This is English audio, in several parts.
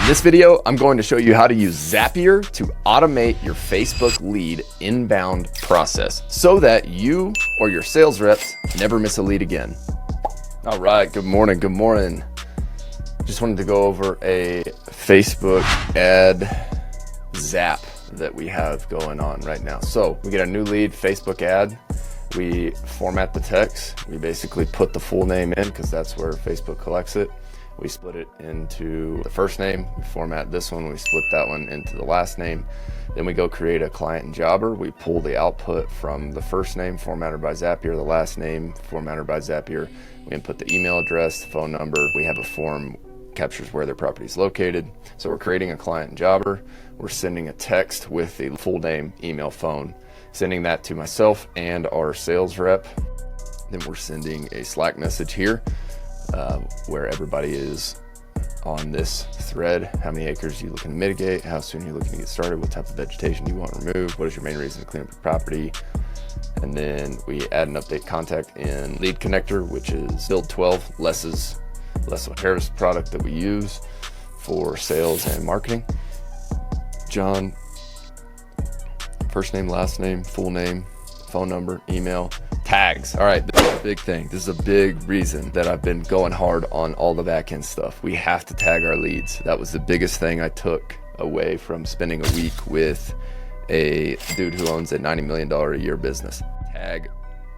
this video, I'm going to show you how to use Zapier to automate your Facebook lead inbound process so that you or your sales reps never miss a lead again. All right, good morning, good morning. Just wanted to go over a Facebook ad zap that we have going on right now. So we get a new lead Facebook ad. We format the text. We basically put the full name in because that's where Facebook collects it. We split it into the first name. We format this one. We split that one into the last name. Then we go create a client and jobber. We pull the output from the first name formatted by Zapier, the last name formatted by Zapier. We input the email address, the phone number. We have a form captures where their property is located. So we're creating a client and jobber. We're sending a text with the full name, email, phone, sending that to myself and our sales rep. Then we're sending a Slack message here where everybody is on this thread. How many acres are you looking to mitigate? How soon are you looking to get started? What type of vegetation do you want removed? What is your main reason to clean up your property? And then we add an update contact in lead connector, which is build 12, Les's Harris product that we use for sales and marketing. John, first name, last name, full name, phone number, email, tags. All right, this is a big thing. This is a big reason that I've been going hard on all the back end stuff. We have to tag our leads. That was the biggest thing I took away from spending a week with a dude who owns a $90 million a year business. Tag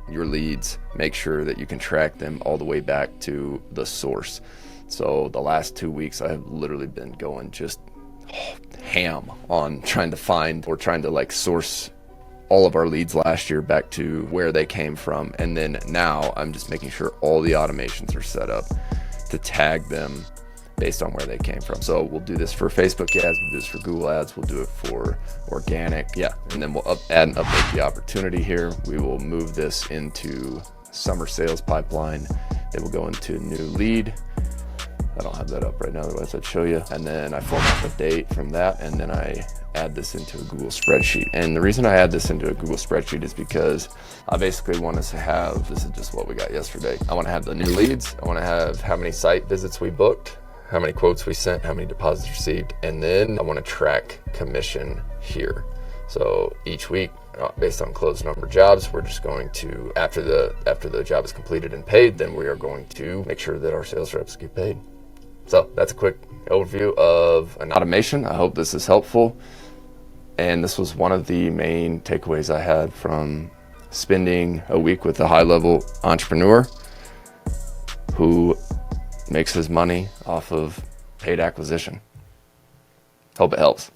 your leads, make sure that you can track them all the way back to the source. So the last 2 weeks I have literally been going just ham on trying to find or trying to like source all of our leads last year back to where they came from. And then now I'm just making sure all the automations are set up to tag them based on where they came from. So we'll do this for Facebook ads, we'll do this for Google ads, we'll do it for organic. Yeah, and then we'll add and update the opportunity here. We will move this into summer sales pipeline. It will go into new lead. I don't have that up right now, otherwise I'd show you. And then I format the date from that, and then I add this into a Google spreadsheet. And the reason I add this into a Google spreadsheet is because I basically want us to have, this is just what we got yesterday. I want to have the new leads. I want to have how many site visits we booked, how many quotes we sent, how many deposits received, and then I want to track commission here. So each week, based on closed number of jobs, we're just going to, after the job is completed and paid, then we are going to make sure that our sales reps get paid. So that's a quick overview of an automation. I hope this is helpful. And this was one of the main takeaways I had from spending a week with a high-level entrepreneur who makes his money off of paid acquisition. Hope it helps.